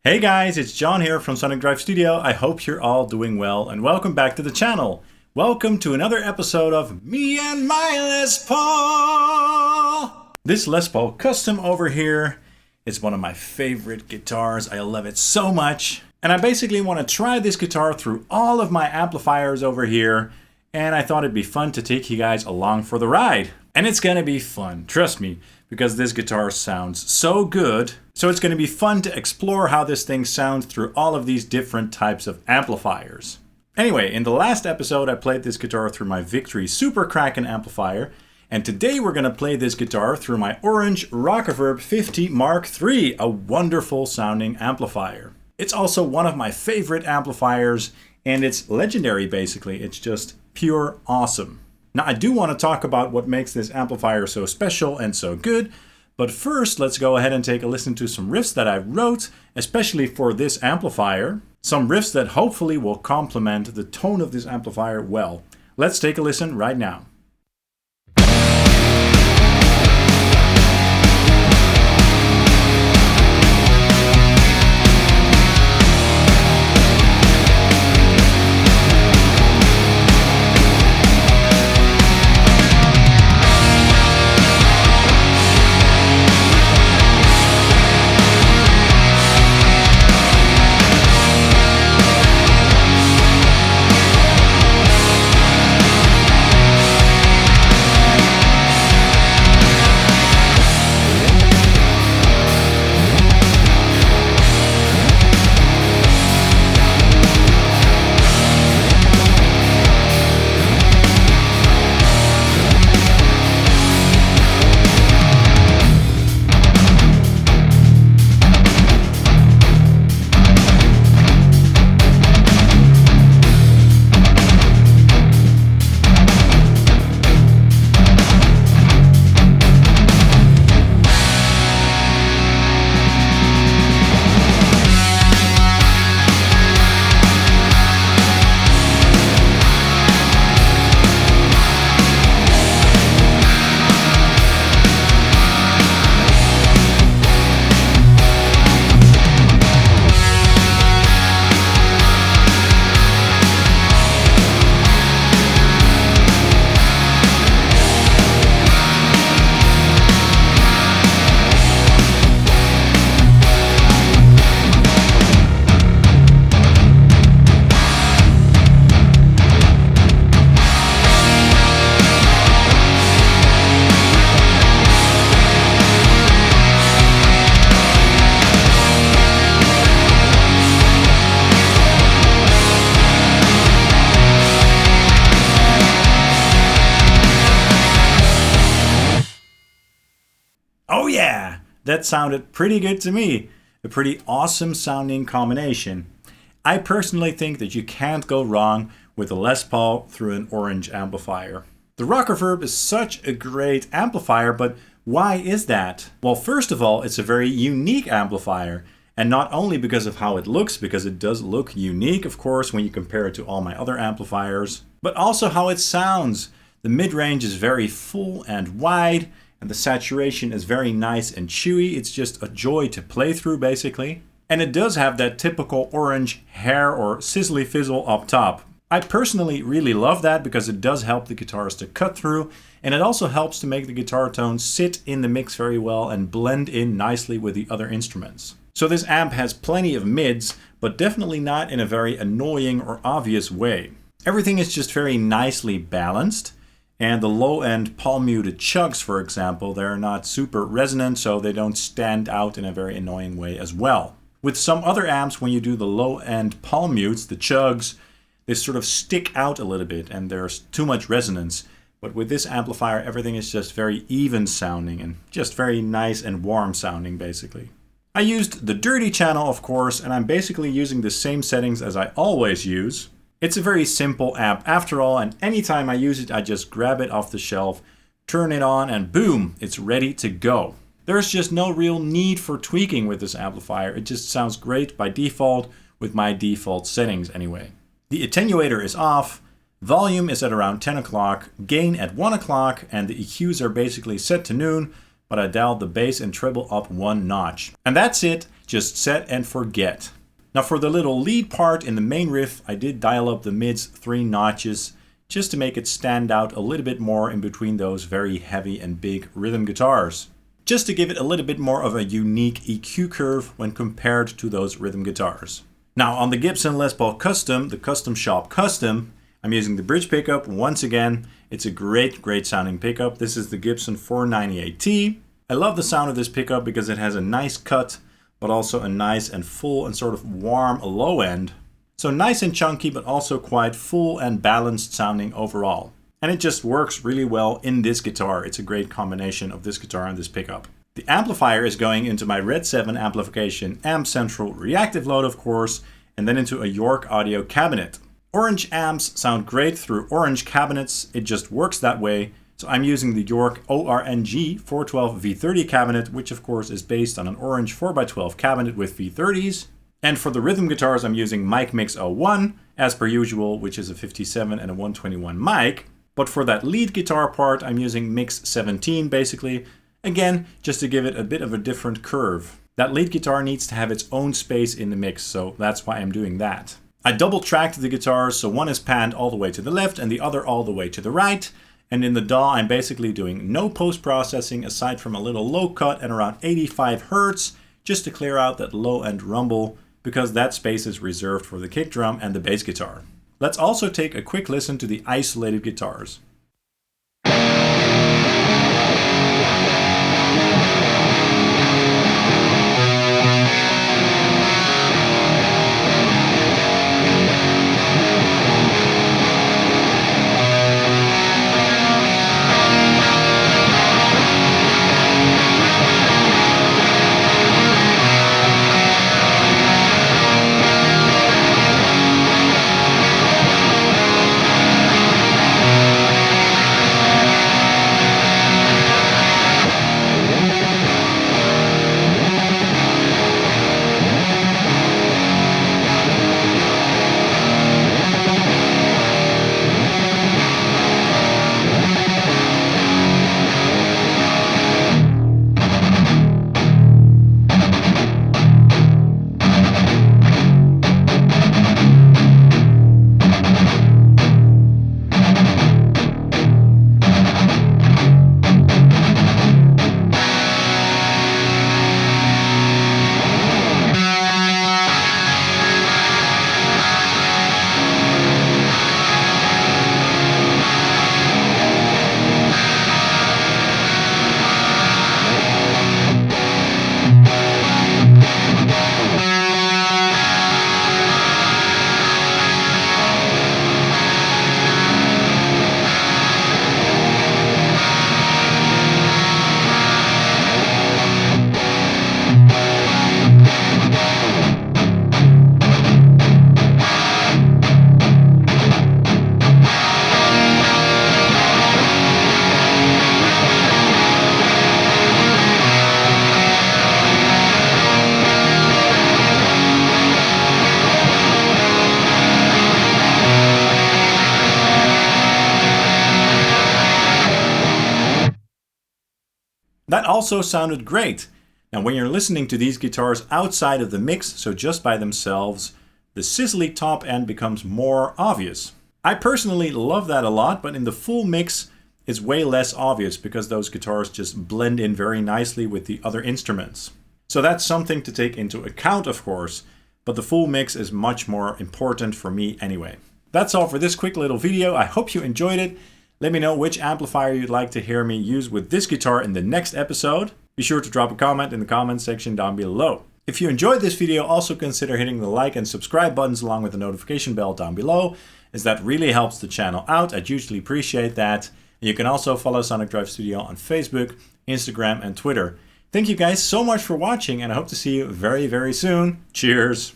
Hey guys, it's John here from Sonic Drive Studio. I hope you're all doing well and welcome back to the channel. Welcome to another episode of Me and My Les Paul. This Les Paul Custom over here is one of my favorite guitars. I love it so much. And I basically want to try this guitar through all of my amplifiers over here. And I thought it'd be fun to take you guys along for the ride. And it's gonna be fun, trust me, because this guitar sounds so good. So it's gonna be fun to explore how this thing sounds through all of these different types of amplifiers. Anyway, in the last episode I played this guitar through my Victory Super Kraken amplifier. And today we're gonna play this guitar through my ORNG Rockerverb 50 Mark III, a wonderful sounding amplifier. It's also one of my favorite amplifiers, and it's legendary basically. It's just pure awesome. Now I do want to talk about what makes this amplifier so special and so good, but first let's go ahead and take a listen to some riffs that I wrote, especially for this amplifier. Some riffs that hopefully will complement the tone of this amplifier well. Let's take a listen right now. Oh yeah, that sounded pretty good to me. A pretty awesome sounding combination. I personally think that you can't go wrong with a Les Paul through an ORNG amplifier. The Rockerverb is such a great amplifier, but why is that? Well, first of all, it's a very unique amplifier. And not only because of how it looks, because it does look unique, of course, when you compare it to all my other amplifiers, but also how it sounds. The mid-range is very full and wide, and the saturation is very nice and chewy. It's just a joy to play through, basically. And it does have that typical orange hair or sizzly fizzle up top. I personally really love that because it does help the guitars to cut through, and it also helps to make the guitar tones sit in the mix very well and blend in nicely with the other instruments. So this amp has plenty of mids, but definitely not in a very annoying or obvious way. Everything is just very nicely balanced. And the low-end palm-muted chugs, for example, they're not super resonant, so they don't stand out in a very annoying way as well. With some other amps, when you do the low-end palm mutes, the chugs, they sort of stick out a little bit and there's too much resonance. But with this amplifier, everything is just very even sounding and just very nice and warm sounding, basically. I used the dirty channel, of course, and I'm basically using the same settings as I always use. It's a very simple amp after all, and anytime I use it, I just grab it off the shelf, turn it on, and boom, it's ready to go. There's just no real need for tweaking with this amplifier. It just sounds great by default with my default settings anyway. The attenuator is off, volume is at around 10 o'clock, gain at 1 o'clock, and the EQs are basically set to noon, but I dialed the bass and treble up 1 notch. And that's it, just set and forget. Now for the little lead part in the main riff, I did dial up the mids 3 notches just to make it stand out a little bit more in between those very heavy and big rhythm guitars. Just to give it a little bit more of a unique EQ curve when compared to those rhythm guitars. Now on the Gibson Les Paul Custom, the Custom Shop Custom, I'm using the bridge pickup once again. It's a great sounding pickup. This is the Gibson 498T. I love the sound of this pickup because it has a nice cut, but also a nice and full and sort of warm low end. So nice and chunky, but also quite full and balanced sounding overall. And it just works really well in this guitar. It's a great combination of this guitar and this pickup. The amplifier is going into my RedSeven Amplification Amp Central Reactive load, of course, and then into a York Audio cabinet. ORNG amps sound great through ORNG cabinets. It just works that way. So I'm using the York ORNG 412 V30 cabinet, which of course is based on an ORNG 4x12 cabinet with V30s. And for the rhythm guitars, I'm using Mic Mix 01, as per usual, which is a 57 and a 121 mic. But for that lead guitar part, I'm using Mix 17 basically. Again, just to give it a bit of a different curve. That lead guitar needs to have its own space in the mix, so that's why I'm doing that. I double tracked the guitars, so one is panned all the way to the left and the other all the way to the right. And in the DAW, I'm basically doing no post-processing aside from a little low cut at around 85 Hertz, just to clear out that low end rumble, because that space is reserved for the kick drum and the bass guitar. Let's also take a quick listen to the isolated guitars. That also sounded great. Now when you're listening to these guitars outside of the mix, so just by themselves, the sizzly top end becomes more obvious. I personally love that a lot, but in the full mix it's way less obvious because those guitars just blend in very nicely with the other instruments. So that's something to take into account, of course, but the full mix is much more important for me anyway. That's all for this quick little video. I hope you enjoyed it. Let me know which amplifier you'd like to hear me use with this guitar in the next episode. Be sure to drop a comment in the comment section down below. If you enjoyed this video, also consider hitting the like and subscribe buttons along with the notification bell down below, as that really helps the channel out. I'd hugely appreciate that. And you can also follow Sonic Drive Studio on Facebook, Instagram, and Twitter. Thank you guys so much for watching, and I hope to see you very, very soon. Cheers!